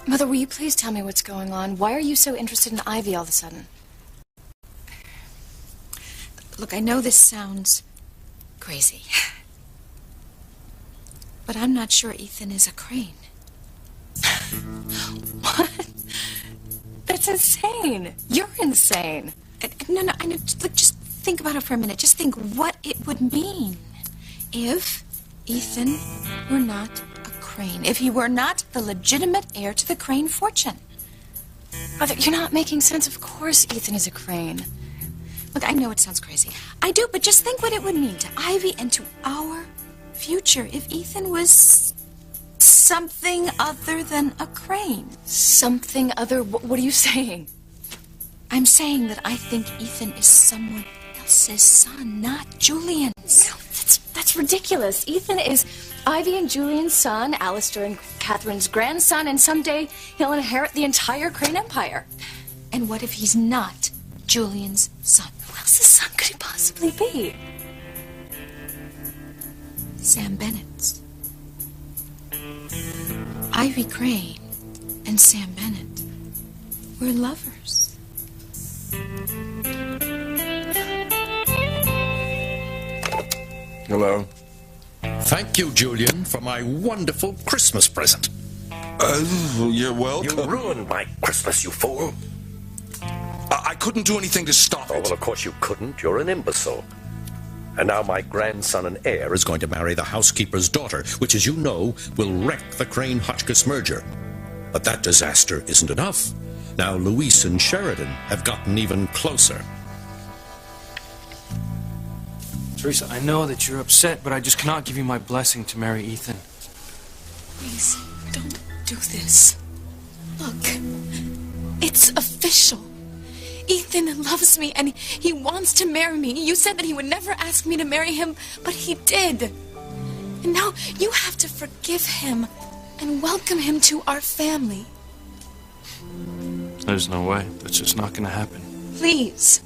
Mother, will you please tell me what's going on? Why are you so interested in Ivy all of a sudden? Look, I know this sounds crazy, but I'm not sure Ethan is a Crane. What? That's insane. You're insane. No, I know. Look, just think about it for a minute. Just think what it would mean if Ethan were not a Crane. If he were not the legitimate heir to the Crane fortune. Mother, you're not making sense. Of course Ethan is a Crane. Look, I know it sounds crazy. I do, but just think what it would mean to Ivy and to our future if Ethan was something other than a Crane. Something other? What are you saying? I'm saying that I think Ethan is someone else's son, not Julian's. No, that's ridiculous. Ethan is Ivy and Julian's son, Alistair and Catherine's grandson, and someday he'll inherit the entire Crane Empire. And what if he's not Julian's son? Who else's son could he possibly be? Sam Bennett's. Ivy Crane and Sam Bennett were lovers. Hello. Thank you, Julian, for my wonderful Christmas present. You're welcome. You ruined my Christmas, you fool. I couldn't do anything to stop it. Oh, well, of course you couldn't. You're an imbecile. And now my grandson and heir Is going to marry the housekeeper's daughter, which, as you know, will wreck the Crane-Hotchkiss merger. But that disaster isn't enough. Now Louise and Sheridan have gotten even closer. Teresa, I know that you're upset, but I just cannot give you my blessing to marry Ethan. Please, don't do this. Look, it's official. Ethan loves me and he wants to marry me. You said that he would never ask me to marry him, but he did. And now you have to forgive him and welcome him to our family. There's no way. That's just not going to happen. Please.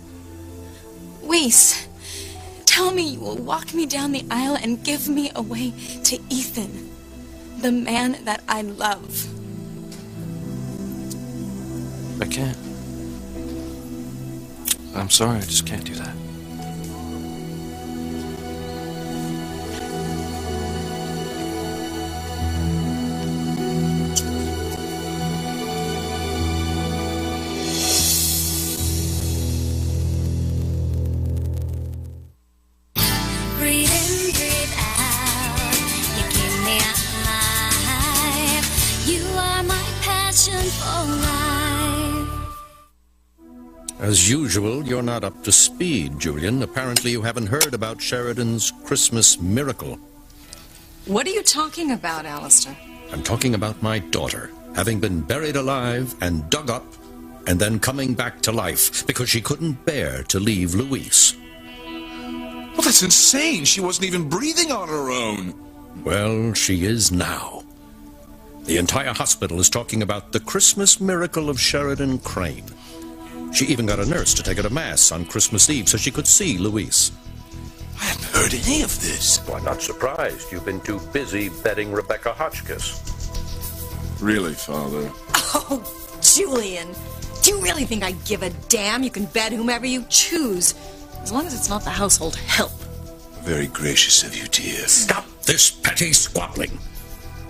Weiss, tell me you will walk me down the aisle and give me away to Ethan, the man that I love. I can't. I'm sorry, I just can't do that. Breathe in, breathe out. You keep me alive. You are my passion for life. As usual, you're not up to speed, Julian. Apparently you haven't heard about Sheridan's Christmas miracle. What are you talking about, Alistair? I'm talking about my daughter, having been buried alive and dug up, and then coming back to life because she couldn't bear to leave Louise. Well, that's insane. She wasn't even breathing on her own. Well, she is now. The entire hospital is talking about the Christmas miracle of Sheridan Crane. She even got a nurse to take her to Mass on Christmas Eve so she could see Louise. I hadn't heard any of this. Well, I'm not surprised. You've been too busy betting Rebecca Hotchkiss. Really, Father? Oh, Julian, do you really think I give a damn? You can bet whomever you choose, as long as it's not the household help. Very gracious of you, dear. Stop this petty squabbling.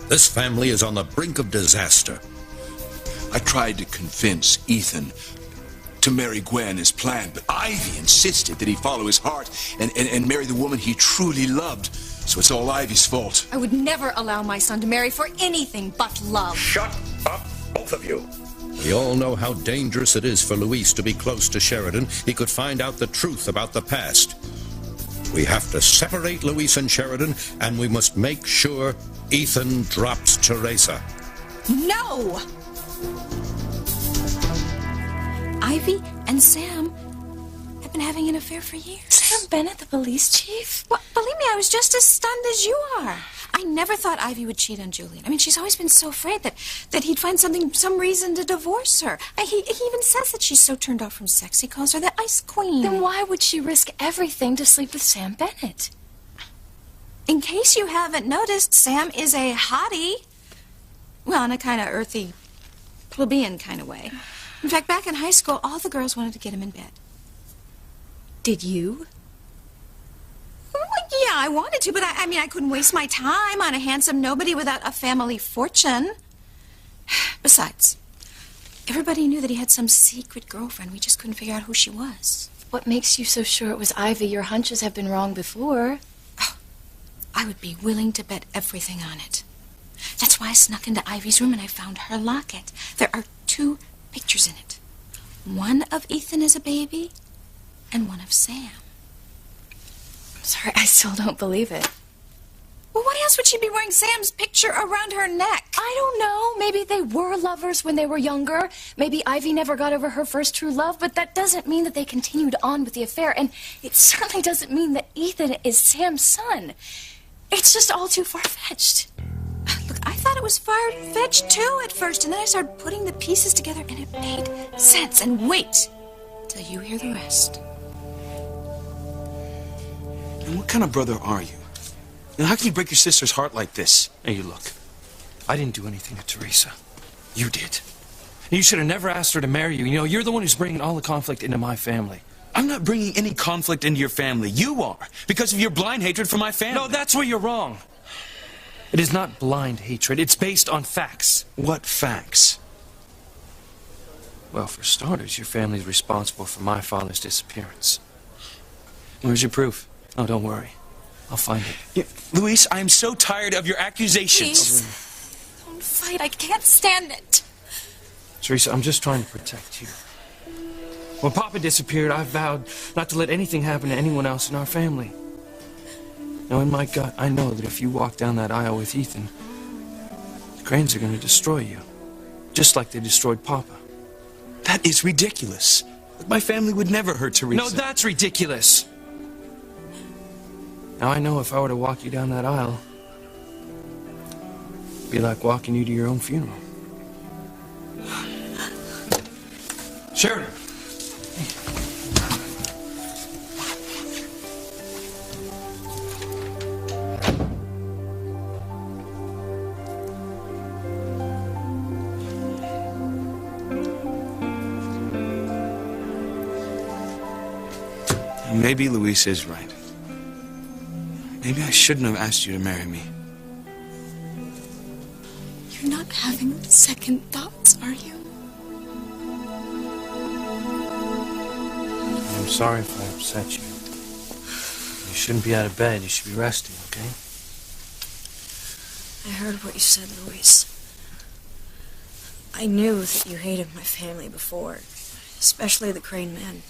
This family is on the brink of disaster. I tried to convince Ethan to marry Gwen as planned, but Ivy insisted that he follow his heart and marry the woman he truly loved. So it's all Ivy's fault. I would never allow my son to marry for anything but love. Shut up, both of you. We all know how dangerous it is for Louise to be close to Sheridan. He could find out the truth about the past. We have to separate Louise and Sheridan, and we must make sure Ethan drops Teresa. No! Ivy and Sam have been having an affair for years. Sam Bennett, the police chief? Well, believe me, I was just as stunned as you are. I never thought Ivy would cheat on Julian. I mean, she's always been so afraid that he'd find some reason to divorce her. He even says that she's so turned off from sex, he calls her the Ice Queen. Then why would she risk everything to sleep with Sam Bennett? In case you haven't noticed, Sam is a hottie. Well, and a kind of earthy plebeian kind of way. In fact, back in high school, all the girls wanted to get him in bed. Did you? Well, yeah, I wanted to, but I mean, I couldn't waste my time on a handsome nobody without a family fortune. Besides, everybody knew that he had some secret girlfriend. We just couldn't figure out who she was. What makes you so sure it was Ivy? Your hunches have been wrong before. Oh, I would be willing to bet everything on it. That's why I snuck into Ivy's room and I found her locket. There are 2 pictures in it. One of Ethan as a baby and one of Sam. Sorry, I still don't believe it. Well, why else would she be wearing Sam's picture around her neck? I don't know. Maybe they were lovers when they were younger. Maybe Ivy never got over her first true love, but that doesn't mean that they continued on with the affair, and it certainly doesn't mean that Ethan is Sam's son. It's just all too far-fetched. Look, I thought it was far-fetched, too, at first, and then I started putting the pieces together, and it made sense. And wait till you hear the rest. And what kind of brother are you? And how can you break your sister's heart like this? Hey, you look. I didn't do anything to Teresa. You did. You should have never asked her to marry you. You know, you're the one who's bringing all the conflict into my family. I'm not bringing any conflict into your family. You are, because of your blind hatred for my family. No, that's where you're wrong. It is not blind hatred. It's based on facts. What facts? Well, for starters, your family's responsible for my father's disappearance. Where's your proof? Oh, don't worry. I'll find it. Yeah, Luis, I am so tired of your accusations. Please, don't fight. I can't stand it. Teresa, I'm just trying to protect you. When Papa disappeared, I vowed not to let anything happen to anyone else in our family. Now, in my gut, I know that if you walk down that aisle with Ethan, the Cranes are going to destroy you. Just like they destroyed Papa. That is ridiculous. My family would never hurt Teresa. No, that's ridiculous. Now, I know if I were to walk you down that aisle, it'd be like walking you to your own funeral. Sheridan. Maybe Luis is right. Maybe I shouldn't have asked you to marry me. You're not having second thoughts, are you? I'm sorry if I upset you. You shouldn't be out of bed. You should be resting, okay? I heard what you said, Luis. I knew that you hated my family before, especially the Crane men.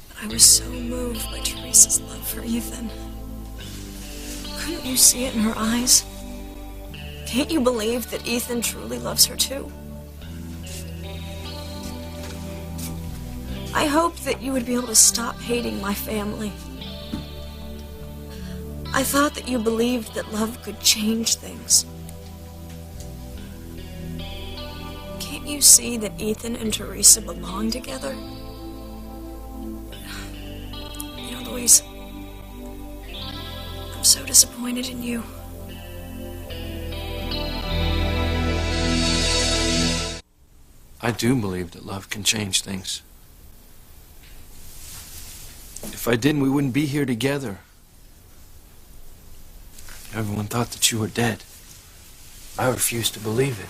But I was so moved by Teresa's love for Ethan. Couldn't you see it in her eyes? Can't you believe that Ethan truly loves her too? I hoped that you would be able to stop hating my family. I thought that you believed that love could change things. Can't you see that Ethan and Teresa belong together? You know, Luis, I'm so disappointed in you. I do believe that love can change things. If I didn't, we wouldn't be here together. Everyone thought that you were dead. I refused to believe it.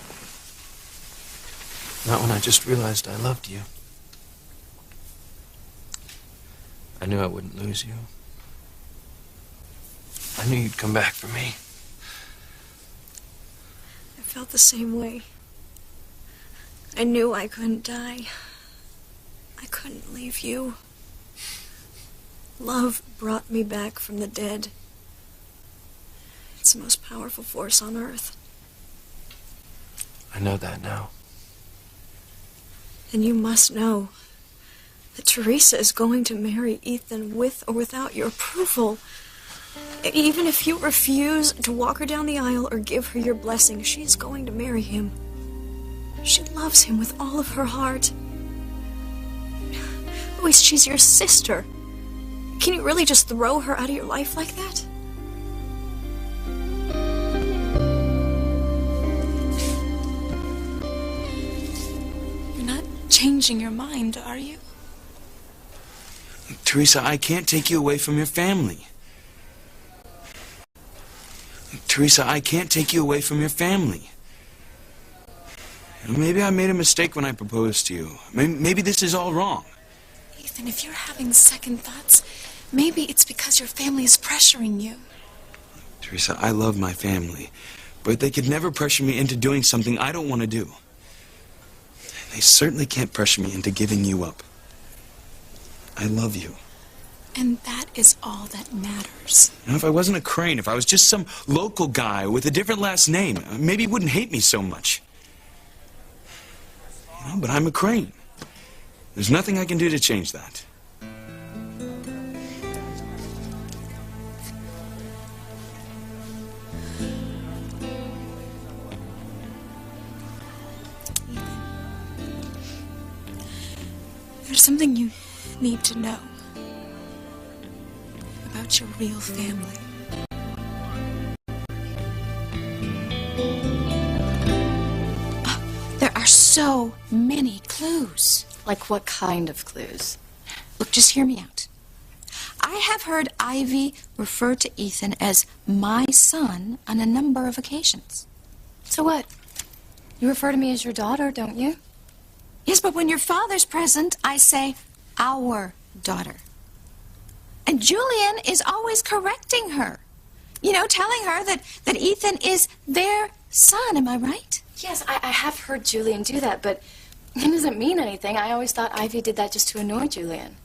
Not when I just realized I loved you. I knew I wouldn't lose you. I knew you'd come back for me. I felt the same way. I knew I couldn't die. I couldn't leave you. Love brought me back from the dead. It's the most powerful force on earth. I know that now. And you must know that Teresa is going to marry Ethan with or without your approval. Even if you refuse to walk her down the aisle or give her your blessing, she's going to marry him. She loves him with all of her heart. Luis, she's your sister. Can you really just throw her out of your life like that? changing your mind, are you? Teresa, I can't take you away from your family. Teresa, I can't take you away from your family. Maybe I made a mistake when I proposed to you. Maybe this is all wrong. Ethan, if you're having second thoughts, maybe it's because your family is pressuring you. Teresa, I love my family, but they could never pressure me into doing something I don't want to do. They certainly can't pressure me into giving you up. I love you. And that is all that matters. Now, if I wasn't a Crane, if I was just some local guy with a different last name, maybe you wouldn't hate me so much. You know, but I'm a Crane. There's nothing I can do to change that. There's something you need to know about your real family. There are so many clues. Like what kind of clues? Look, just hear me out. I have heard Ivy refer to Ethan as my son on a number of occasions. So what? You refer to me as your daughter, don't you? Yes, but when your father's present, I say our daughter. And Julian is always correcting her. You know, telling her that Ethan is their son. Am I right? Yes, I have heard Julian do that, but it doesn't mean anything. I always thought Ivy did that just to annoy Julian.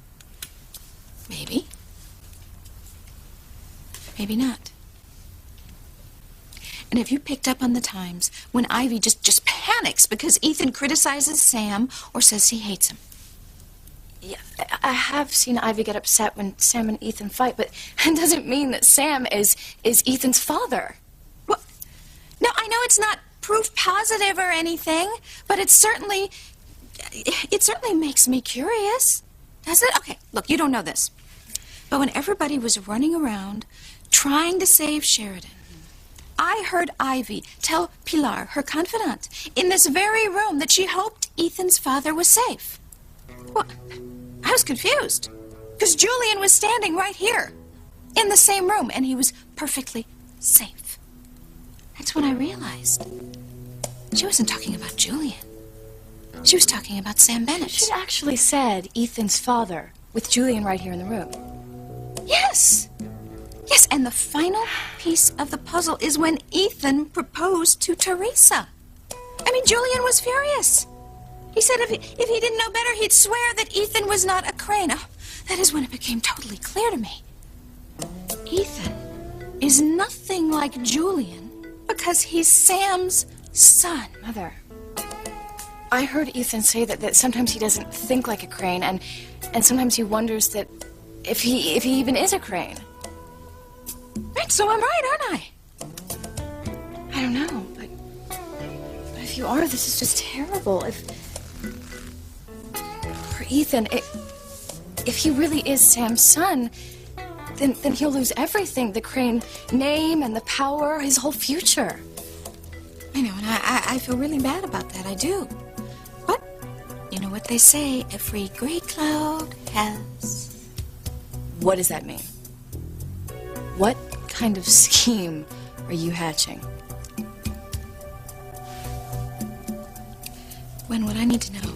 Maybe. Maybe not. And have you picked up on the times when Ivy just panics because Ethan criticizes Sam or says he hates him? Yeah, I have seen Ivy get upset when Sam and Ethan fight, but it doesn't mean that Sam is Ethan's father. Well, no, I know it's not proof positive or anything, but it certainly makes me curious. Does it? Okay, look, you don't know this. But when everybody was running around trying to save Sheridan, I heard Ivy tell Pilar, her confidant, in this very room that she hoped Ethan's father was safe. Well, I was confused, because Julian was standing right here, in the same room, and he was perfectly safe. That's when I realized she wasn't talking about Julian. She was talking about Sam Bennett. She actually said Ethan's father, with Julian right here in the room. Yes. Yes, and the final piece of the puzzle is when Ethan proposed to Teresa. I mean, Julian was furious. He said if he didn't know better, he'd swear that Ethan was not a Crane. Oh, that is when it became totally clear to me. Ethan is nothing like Julian because he's Sam's son. Mother, I heard Ethan say that sometimes he doesn't think like a Crane, and sometimes he wonders that if he even is a Crane. Right, so I'm right, aren't I? I don't know, but if you are, this is just terrible. For Ethan, if he really is Sam's son, then he'll lose everything, the Crane name and the power, his whole future. I know, and I feel really bad about that, I do. But, you know what they say, every gray cloud has... What does that mean? What kind of scheme are you hatching? When what I need to know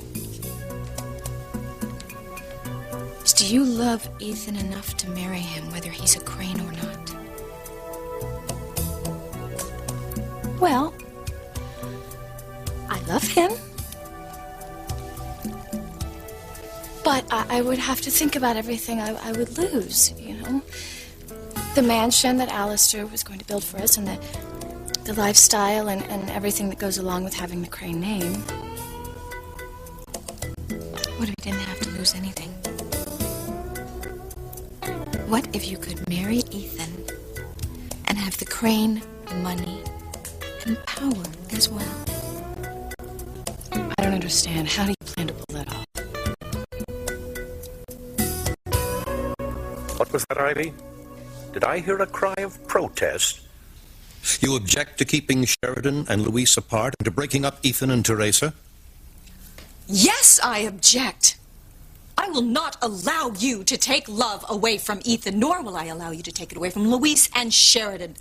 is, do you love Ethan enough to marry him whether he's a Crane or not? Well, I love him. But I would have to think about everything I would lose, you know? The mansion that Alistair was going to build for us, and the lifestyle and everything that goes along with having the Crane name. What if you didn't have to lose anything? What if you could marry Ethan and have the Crane money and power as well? I don't understand. How do you plan to pull that off? What was that, Ivy? Did I hear a cry of protest? You object to keeping Sheridan and Louise apart and to breaking up Ethan and Teresa? Yes, I object. I will not allow you to take love away from Ethan, nor will I allow you to take it away from Louise and Sheridan.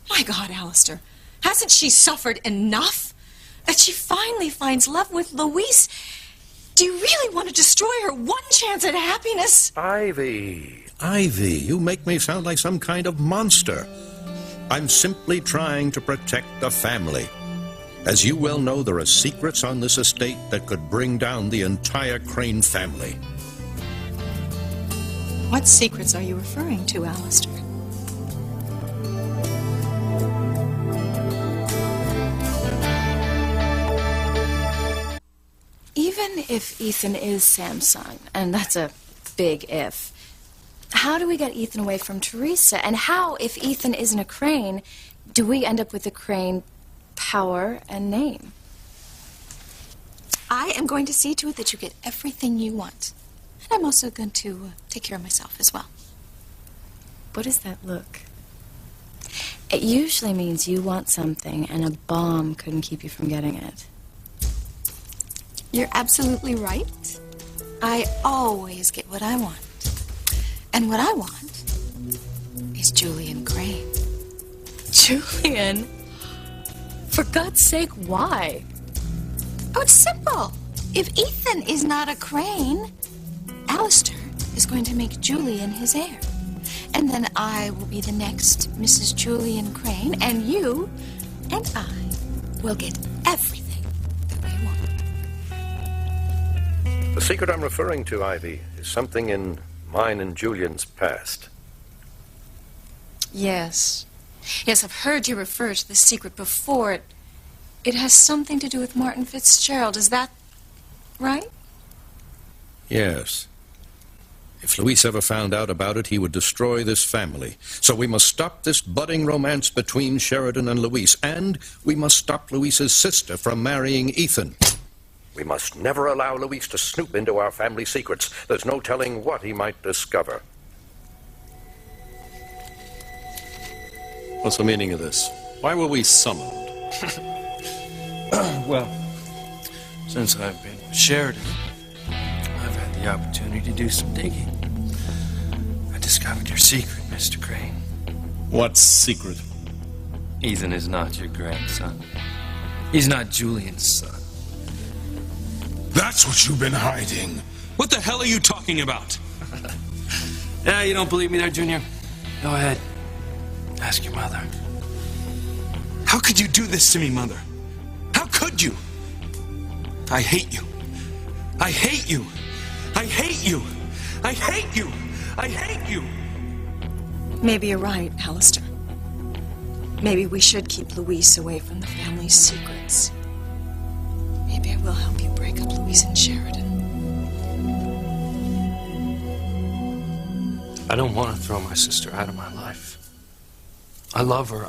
My God, Alistair, hasn't she suffered enough? That she finally finds love with Louise? Do you really want to destroy her one chance at happiness? Ivy. Ivy, you make me sound like some kind of monster. I'm simply trying to protect the family. As you well know, there are secrets on this estate that could bring down the entire Crane family. What secrets are you referring to, Alistair? Even if Ethan is Sam's son, and that's a big if, how do we get Ethan away from Teresa? And how, if Ethan isn't a Crane, do we end up with the Crane power and name? I am going to see to it that you get everything you want. And I'm also going to take care of myself as well. What does that look? It usually means you want something and a bomb couldn't keep you from getting it. You're absolutely right. I always get what I want. And what I want is Julian Crane. Julian? For God's sake, why? Oh, it's simple. If Ethan is not a Crane, Alistair is going to make Julian his heir. And then I will be the next Mrs. Julian Crane, and you and I will get everything that we want. The secret I'm referring to, Ivy, is something in mine and Julian's past. Yes. Yes, I've heard you refer to the secret before. It has something to do with Martin Fitzgerald. Is that right? Yes. If Luis ever found out about it, he would destroy this family. So we must stop this budding romance between Sheridan and Louise, and we must stop Louise's sister from marrying Ethan. We must never allow Luis to snoop into our family secrets. There's no telling what he might discover. What's the meaning of this? Why were we summoned? Well, since I've been with Sheridan, I've had the opportunity to do some digging. I discovered your secret, Mr. Crane. What secret? Ethan is not your grandson. He's not Julian's son. That's what you've been hiding. What the hell are you talking about? Yeah, you don't believe me there, Junior? Go ahead. Ask your mother. How could you do this to me, Mother? How could you? I hate you. I hate you. I hate you. I hate you. I hate you. Maybe you're right, Alistair. Maybe we should keep Louise away from the family's secrets. Maybe I will help you break up Louise and Sheridan. I don't want to throw my sister out of my life. I love her.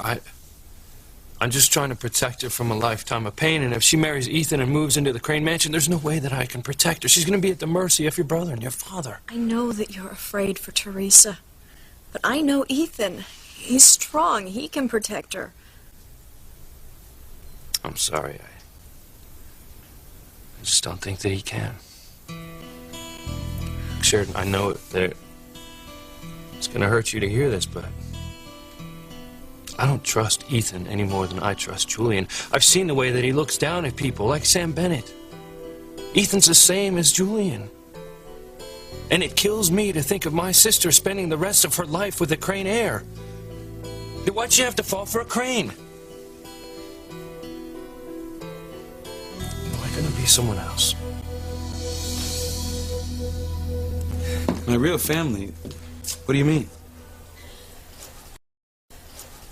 I'm just trying to protect her from a lifetime of pain, and if she marries Ethan and moves into the Crane Mansion, there's no way that I can protect her. She's going to be at the mercy of your brother and your father. I know that you're afraid for Teresa, but I know Ethan. He's strong. He can protect her. I'm sorry. I just don't think that he can. Sheridan, I know that it's going to hurt you to hear this, but I don't trust Ethan any more than I trust Julian. I've seen the way that he looks down at people, like Sam Bennett. Ethan's the same as Julian. And it kills me to think of my sister spending the rest of her life with a Crane heir. Why'd she have to fall for a Crane? Why couldn't it be someone else? My real family? What do you mean?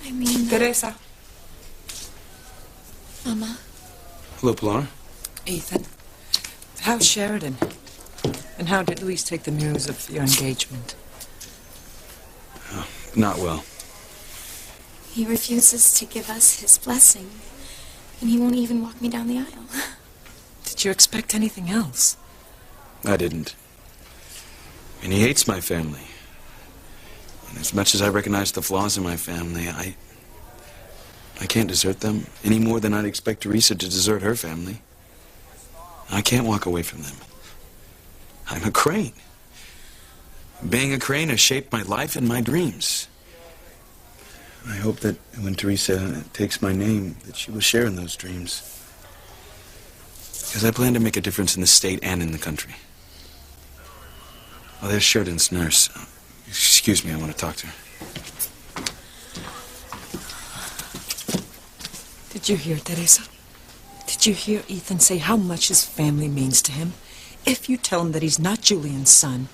I mean... Teresa. Mama. Hello, Pilar. Ethan. How's Sheridan? And how did Louise take the news of your engagement? Oh, not well. He refuses to give us his blessing. And he won't even walk me down the aisle. Did you expect anything else? I didn't. And he hates my family. And as much as I recognize the flaws in my family, I can't desert them any more than I'd expect Teresa to desert her family. I can't walk away from them. I'm a Crane. Being a Crane has shaped my life and my dreams. I hope that when Teresa takes my name, that she will share in those dreams. Because I plan to make a difference in the state and in the country. Oh, there's Sheridan's nurse. Excuse me, I want to talk to her. Did you hear, Teresa? Did you hear Ethan say how much his family means to him? If you tell him that he's not Julian's son,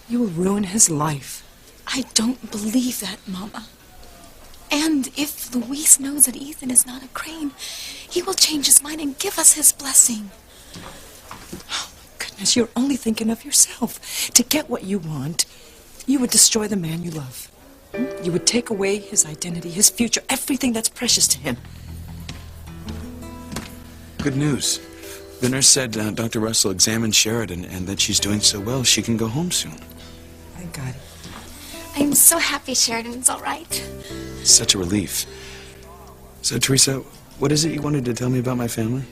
you will ruin his life. I don't believe that, Mama. And if Luis knows that Ethan is not a Crane, he will change his mind and give us his blessing. Oh, goodness, you're only thinking of yourself. To get what you want, you would destroy the man you love. You would take away his identity, his future, everything that's precious to him. Good news. The nurse said Dr. Russell examined Sheridan and that she's doing so well she can go home soon. Thank God. I'm so happy Sheridan's all right. Such a relief. So, Teresa, what is it you wanted to tell me about my family?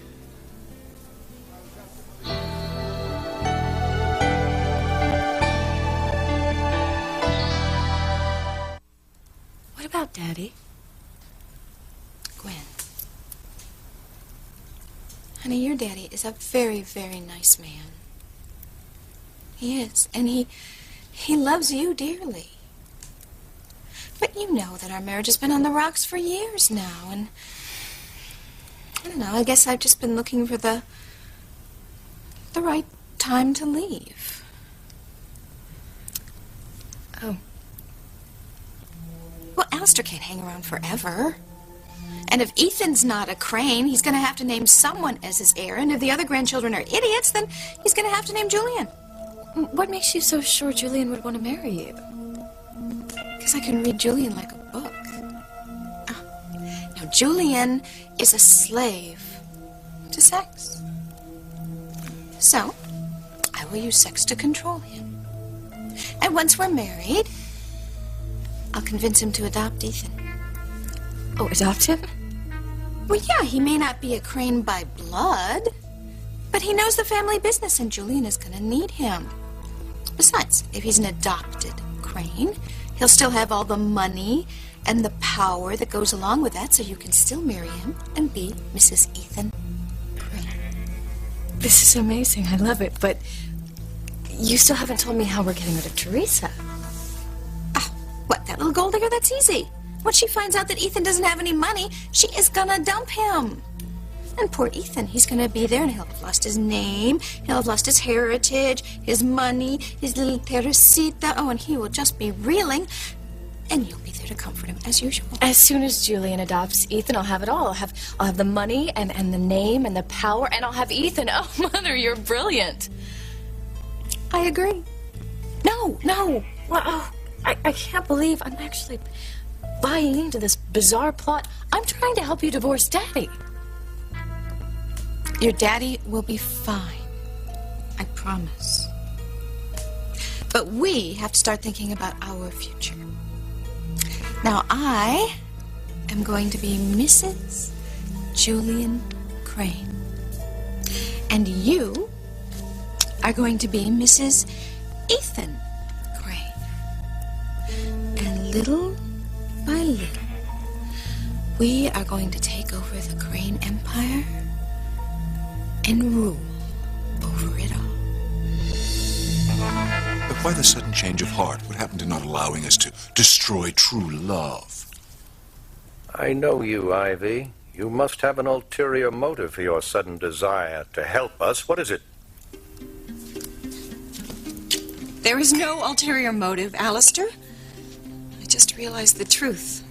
What about Daddy? Gwen. Honey, your daddy is a very, very nice man. He is, and he loves you dearly. But you know that our marriage has been on the rocks for years now, and I don't know, I guess I've just been looking for the right time to leave. Oh. Well, Alistair can't hang around forever. And if Ethan's not a Crane, he's going to have to name someone as his heir. And if the other grandchildren are idiots, then he's going to have to name Julian. What makes you so sure Julian would want to marry you? Because I can read Julian like a book. Now, Julian is a slave to sex. So, I will use sex to control him. And once we're married, I'll convince him to adopt Ethan. Oh, adopt him? Well, yeah, he may not be a Crane by blood, but he knows the family business, and Julian is going to need him. Besides, if he's an adopted Crane, he'll still have all the money and the power that goes along with that, so you can still marry him and be Mrs. Ethan Crane. This is amazing. I love it, but you still haven't told me how we're getting rid of Teresa. What, that little gold digger? That's easy. Once she finds out that Ethan doesn't have any money, she is gonna dump him. And poor Ethan, he's gonna be there and he'll have lost his name, he'll have lost his heritage, his money, his little Teresita. Oh, and he will just be reeling. And you'll be there to comfort him as usual. As soon as Julian adopts Ethan, I'll have it all. I'll have the money and the name and the power, and I'll have Ethan. Oh, Mother, you're brilliant. I agree. No. Well, oh, I can't believe I'm actually buying into this bizarre plot. I'm trying to help you divorce Daddy. Your daddy will be fine. I promise. But we have to start thinking about our future. Now, I am going to be Mrs. Julian Crane. And you are going to be Mrs. Ethan Crane. And little by little, we are going to take over the Crane Empire and rule over it all. But why the sudden change of heart? What happened to not allowing us to destroy true love? I know you, Ivy. You must have an ulterior motive for your sudden desire to help us. What is it? There is no ulterior motive, Alistair. I just realized the truth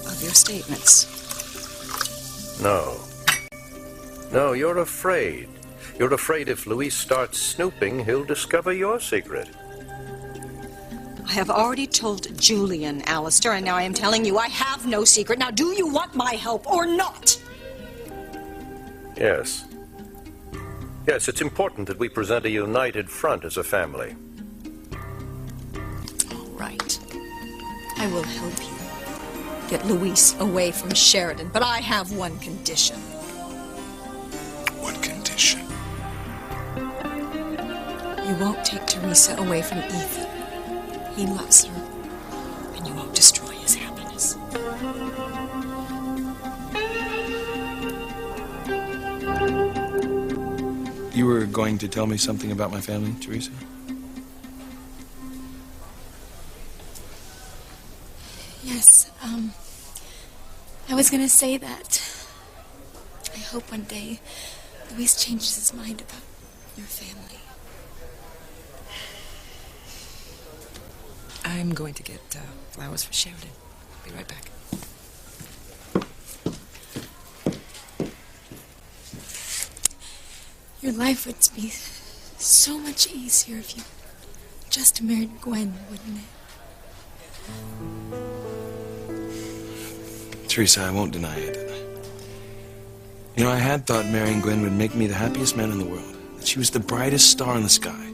of your statements. No. No, you're afraid. You're afraid if Luis starts snooping, he'll discover your secret. I have already told Julian, Alistair, and now I am telling you I have no secret. Now, do you want my help or not? Yes. Yes, it's important that we present a united front as a family. All right. I will help you get Luis away from Sheridan, but I have one condition. What condition? You won't take Teresa away from Ethan. He loves her, and you won't destroy his happiness. You were going to tell me something about my family, Teresa? Yes, I was gonna say that I hope one day Luis changes his mind about your family. I'm going to get flowers for Sheridan. Be right back. Your life would be so much easier if you just married Gwen, wouldn't it? Teresa, I won't deny it. You know, I had thought marrying Gwen would make me the happiest man in the world. That she was the brightest star in the sky.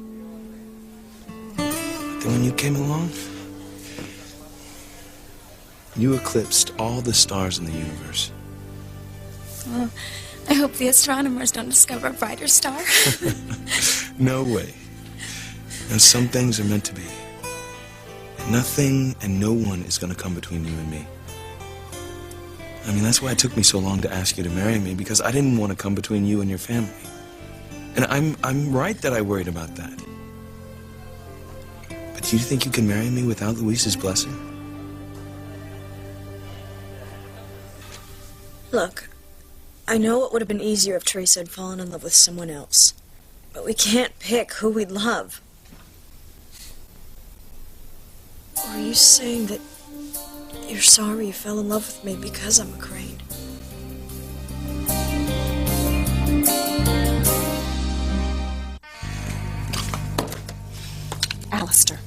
But then when you came along, you eclipsed all the stars in the universe. Well, I hope the astronomers don't discover a brighter star. No way. And some things are meant to be. And nothing and no one is going to come between you and me. I mean, that's why it took me so long to ask you to marry me, because I didn't want to come between you and your family. And I'm right that I worried about that. But do you think you can marry me without Luis's blessing? Look, I know it would have been easier if Teresa had fallen in love with someone else. But we can't pick who we'd love. Or are you saying that you're sorry you fell in love with me because I'm a Crane? Alistair,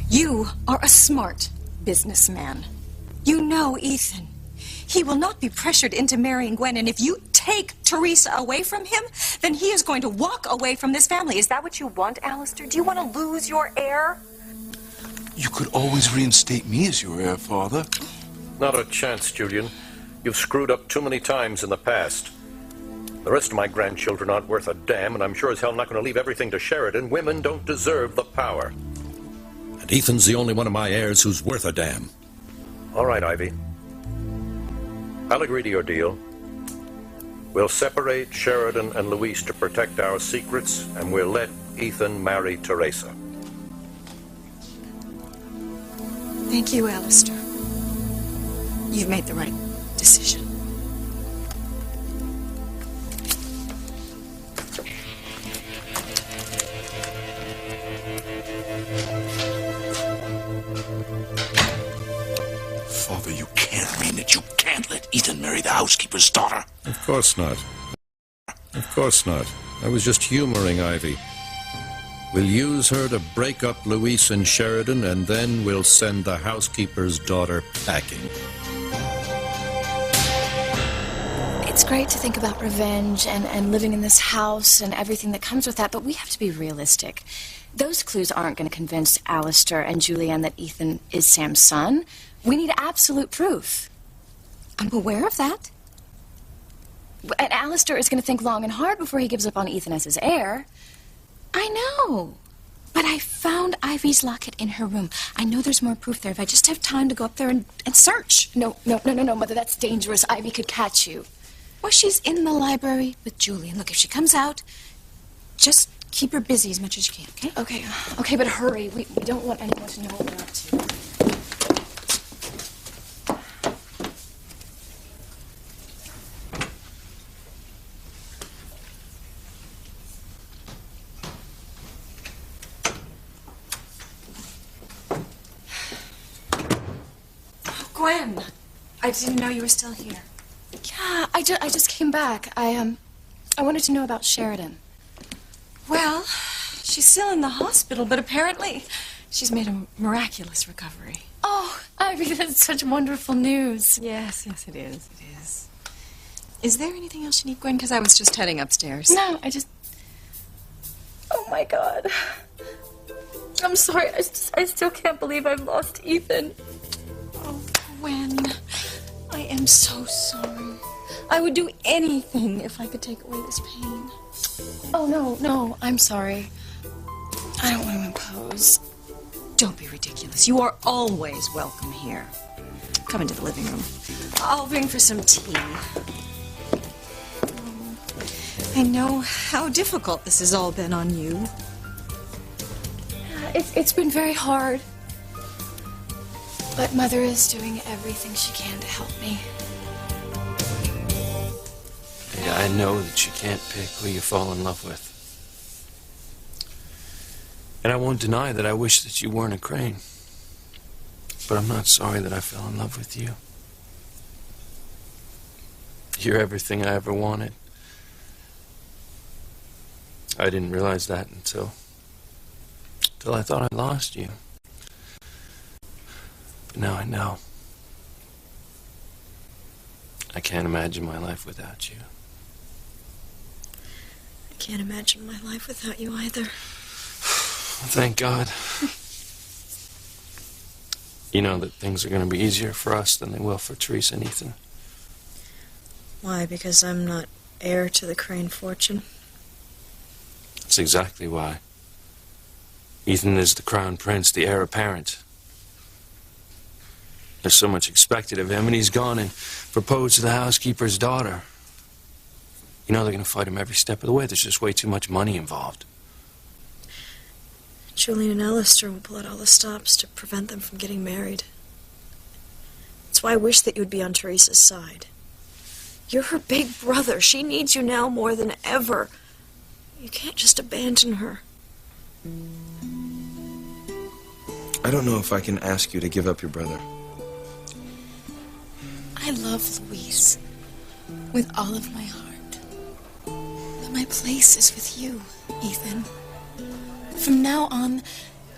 you are a smart businessman. You know Ethan. He will not be pressured into marrying Gwen, and if you take Teresa away from him, then he is going to walk away from this family. Is that what you want, Alistair? Do you want to lose your heir? You could always reinstate me as your heir, Father. Not a chance, Julian. You've screwed up too many times in the past. The rest of my grandchildren aren't worth a damn, and I'm sure as hell not going to leave everything to Sheridan. Women don't deserve the power. And Ethan's the only one of my heirs who's worth a damn. All right, Ivy. I'll agree to your deal. We'll separate Sheridan and Luis to protect our secrets, and we'll let Ethan marry Teresa. Thank you, Alistair. You've made the right decision. Father, you can't mean it. You can't let Ethan marry the housekeeper's daughter. Of course not. Of course not. I was just humoring Ivy. We'll use her to break up Luis and Sheridan, and then we'll send the housekeeper's daughter packing. It's great to think about revenge and living in this house and everything that comes with that, but we have to be realistic. Those clues aren't going to convince Alistair and Julianne that Ethan is Sam's son. We need absolute proof. I'm aware of that. And Alistair is going to think long and hard before he gives up on Ethan as his heir. I know. But I found Ivy's locket in her room. I know there's more proof there if I just have time to go up there and search. No, Mother, that's dangerous. Ivy could catch you. Well, she's in the library with Julian. Look, if she comes out, just keep her busy as much as you can, okay? Okay, but hurry. We don't want anyone to know what we're up to. Gwen, I didn't know you were still here. Yeah, I just came back. I wanted to know about Sheridan. Well, she's still in the hospital, but apparently she's made a miraculous recovery. Oh, Ivy, that's such wonderful news. Yes, it is. It is. Is there anything else you need, Gwen? Because I was just heading upstairs. No, oh my God. I'm sorry. I still can't believe I've lost Ethan. Oh, Gwen, I am so sorry. I would do anything if I could take away this pain. Oh, no, I'm sorry. I don't want to impose. Don't be ridiculous. You are always welcome here. Come into the living room. I'll ring for some tea. I know how difficult this has all been on you. It's been very hard. But Mother is doing everything she can to help me. Yeah, I know that you can't pick who you fall in love with. And I won't deny that I wish that you weren't a Crane. But I'm not sorry that I fell in love with you. You're everything I ever wanted. I didn't realize that until I thought I lost you. But now I know. I can't imagine my life without you. I can't imagine my life without you either. Thank God. You know that things are going to be easier for us than they will for Teresa and Ethan. Why? Because I'm not heir to the Crane fortune? That's exactly why. Ethan is the crown prince, the heir apparent. There's so much expected of him, and he's gone and proposed to the housekeeper's daughter. You know they're going to fight him every step of the way. There's just way too much money involved. Julian and Alistair will pull out all the stops to prevent them from getting married. That's why I wish that you would be on Teresa's side. You're her big brother. She needs you now more than ever. You can't just abandon her. I don't know if I can ask you to give up your brother. I love Luis with all of my heart. But my place is with you, Ethan. From now on,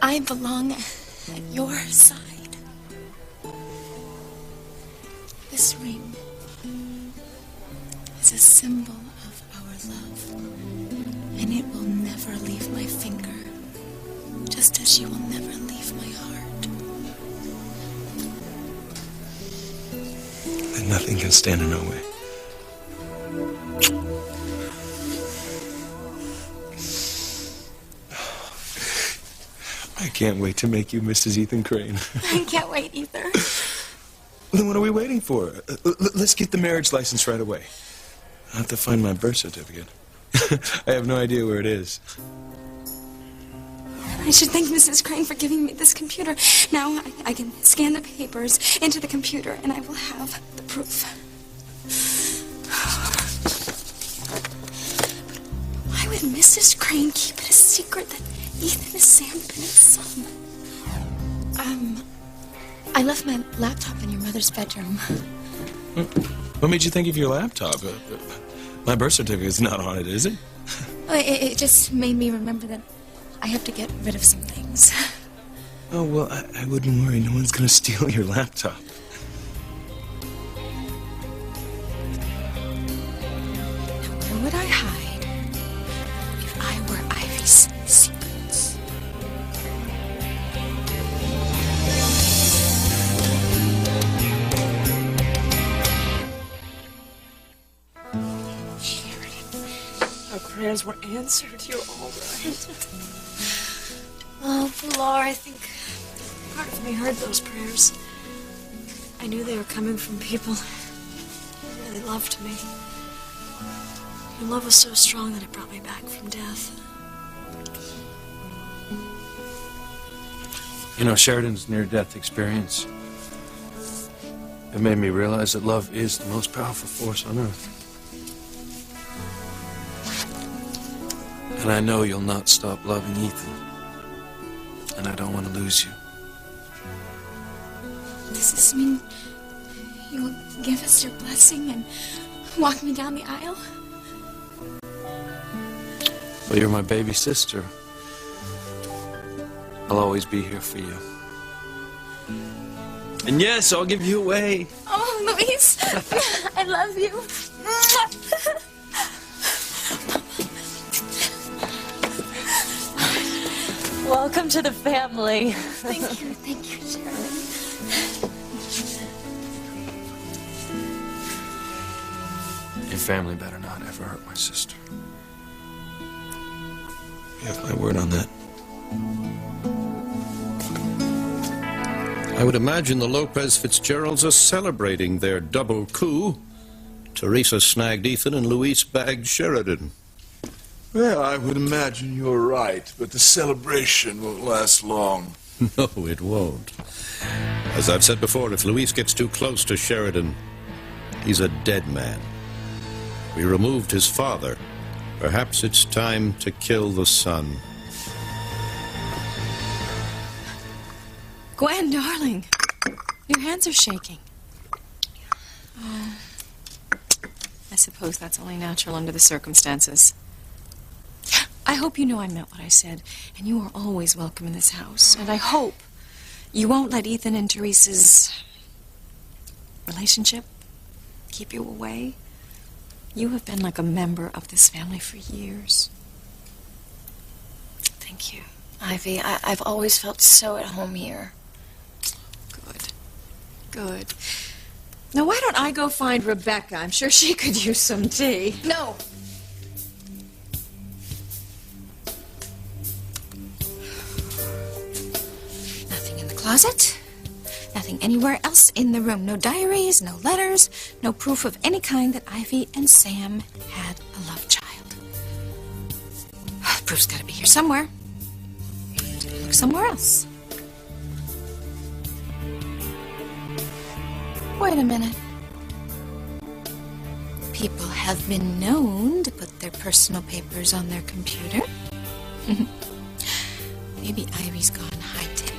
I belong at your side. This ring is a symbol of our love, and it will never leave my finger, just as you will never leave my heart. And nothing can stand in our way. I can't wait to make you Mrs. Ethan Crane. I can't wait either. Well, then what are we waiting for? Let's get the marriage license right away. I have to find my birth certificate. I have no idea where it is. I should thank Mrs. Crane for giving me this computer. Now I can scan the papers into the computer, and I will have the proof. Why would Mrs. Crane keep it a secret that Ethan is Sam Bennett's son? I left my laptop in your mother's bedroom. What made you think of your laptop? My birth certificate's not on it, is it? It just made me remember that I have to get rid of some things. Oh, well, I wouldn't worry. No one's gonna steal your laptop. Now, where would I hide if I were Ivy's secrets? Our prayers were answered. You're all right. Oh, Laura, I think part of me heard those prayers. I knew they were coming from people who really loved me. Your love was so strong that it brought me back from death. You know, Sheridan's near-death experience, it made me realize that love is the most powerful force on earth. And I know you'll not stop loving Ethan. And I don't want to lose you. Does this mean you will give us your blessing and walk me down the aisle? Well, you're my baby sister. I'll always be here for you. And yes, I'll give you away. Oh, Luis, I love you. Welcome to the family. Thank you, Sheridan. family better not ever hurt my sister. You have my word on that. I would imagine the Lopez Fitzgeralds are celebrating their double coup. Teresa snagged Ethan and Luis bagged Sheridan. Well, I would imagine you're right, but the celebration won't last long. No, it won't. As I've said before, if Luis gets too close to Sheridan, he's a dead man. We removed his father. Perhaps it's time to kill the son. Gwen, darling, your hands are shaking. Oh, I suppose that's only natural under the circumstances. I hope you know I meant what I said, and you are always welcome in this house. And I hope you won't let Ethan and Teresa's relationship keep you away. You have been like a member of this family for years. Thank you, Ivy. I've always felt so at home here. Good. Good. Now, why don't I go find Rebecca? I'm sure she could use some tea. No. Nothing in the closet. Nothing anywhere else in the room. No diaries, no letters, no proof of any kind that Ivy and Sam had a love child. Proof's got to be here somewhere. Look somewhere else. Wait a minute. People have been known to put their personal papers on their computer. Maybe Ivy's gone high-tech.